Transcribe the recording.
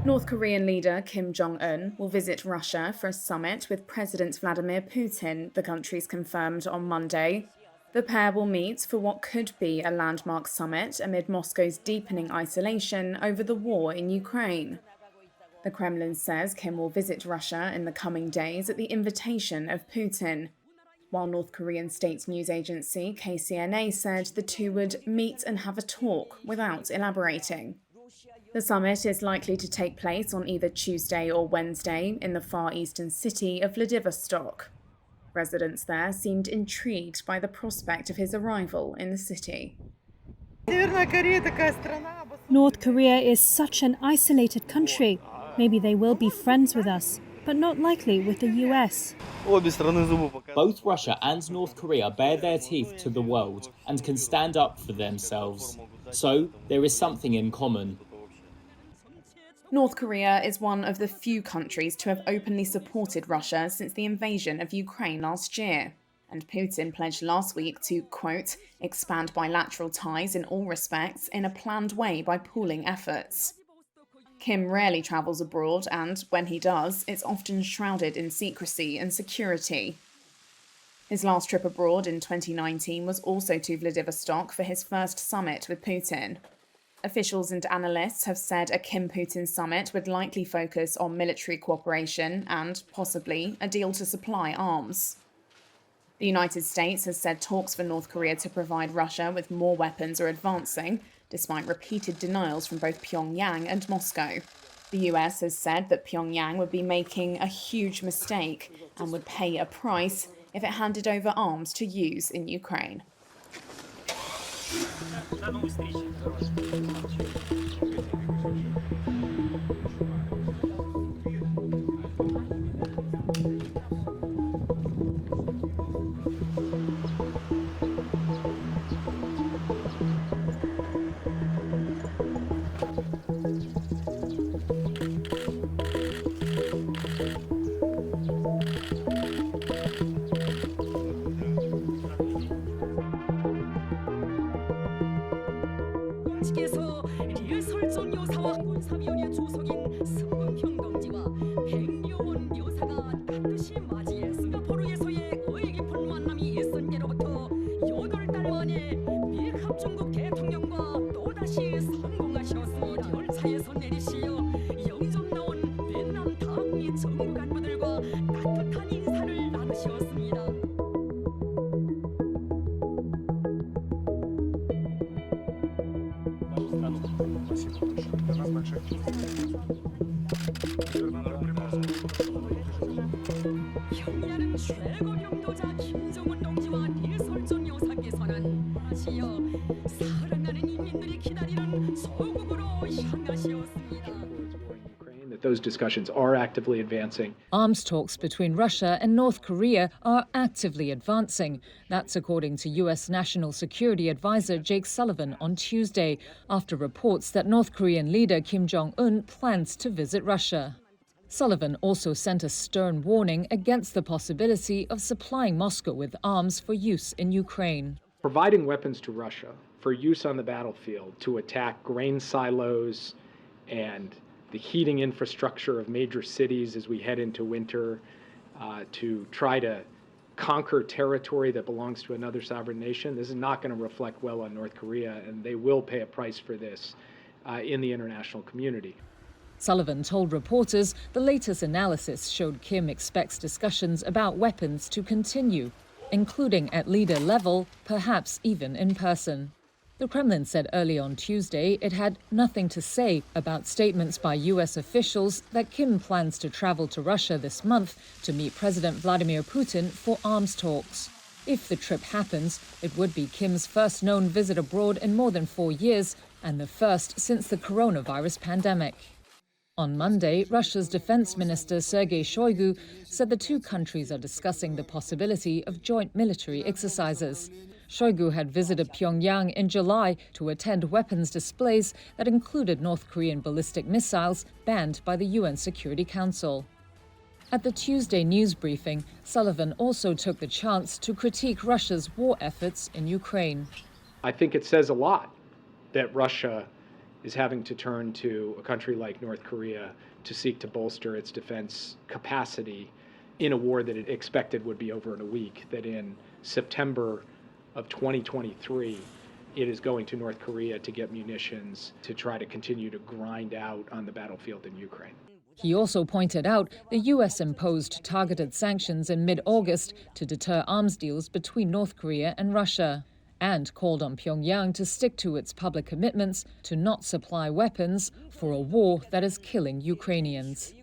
North Korean leader Kim Jong Un will visit Russia for a summit with President Vladimir Putin, the country's confirmed on Monday. The pair will meet for what could be a landmark summit amid Moscow's deepening isolation over the war in Ukraine. The Kremlin says Kim will visit Russia in the coming days at the invitation of Putin, while North Korean state news agency KCNA said the two would meet and have a talk without elaborating. The summit is likely to take place on either Tuesday or Wednesday in the far eastern city of Vladivostok. Residents there seemed intrigued by the prospect of his arrival in the city. North Korea is such an isolated country. Maybe they will be friends with us, but not likely with the US. Both Russia and North Korea bare their teeth to the world and can stand up for themselves. So there is something in common. North Korea is one of the few countries to have openly supported Russia since the invasion of Ukraine last year. And Putin pledged last week to, quote, expand bilateral ties in all respects in a planned way by pooling efforts. Kim rarely travels abroad and, when he does, it's often shrouded in secrecy and security. His last trip abroad in 2019 was also to Vladivostok for his first summit with Putin. Officials and analysts have said a Kim-Putin summit would likely focus on military cooperation and, possibly, a deal to supply arms. The United States has said talks for North Korea to provide Russia with more weapons are advancing, despite repeated denials from both Pyongyang and Moscow. The US has said that Pyongyang would be making a huge mistake and would pay a price if it handed over arms to use in Ukraine. 경의하는 최고領導자 김정은 동지와 리설존 여사께서는 사랑하는 인민들이 기다리는 소국으로 향하시었습니다. Those discussions are actively advancing. Arms talks between Russia and North Korea are actively advancing. That's according to US National Security Advisor Jake Sullivan on Tuesday, after reports that North Korean leader Kim Jong Un plans to visit Russia. Sullivan also sent a stern warning against the possibility of supplying Moscow with arms for use in Ukraine. Providing weapons to Russia for use on the battlefield to attack grain silos and the heating infrastructure of major cities as we head into winter, to try to conquer territory that belongs to another sovereign nation. This is not going to reflect well on North Korea, and they will pay a price for this in the international community. Sullivan told reporters the latest analysis showed Kim expects discussions about weapons to continue, including at leader level, perhaps even in person. The Kremlin said early on Tuesday it had nothing to say about statements by US officials that Kim plans to travel to Russia this month to meet President Vladimir Putin for arms talks. If the trip happens, it would be Kim's first known visit abroad in more than 4 years and the first since the coronavirus pandemic. On Monday, Russia's defense minister Sergei Shoigu said the two countries are discussing the possibility of joint military exercises. Shoigu had visited Pyongyang in July to attend weapons displays that included North Korean ballistic missiles banned by the UN Security Council. At the Tuesday news briefing, Sullivan also took the chance to critique Russia's war efforts in Ukraine. I think it says a lot that Russia is having to turn to a country like North Korea to seek to bolster its defense capacity in a war that it expected would be over in a week, that in September of 2023, it is going to North Korea to get munitions to try to continue to grind out on the battlefield in Ukraine. He also pointed out the US imposed targeted sanctions in mid-August to deter arms deals between North Korea and Russia, and called on Pyongyang to stick to its public commitments to not supply weapons for a war that is killing Ukrainians.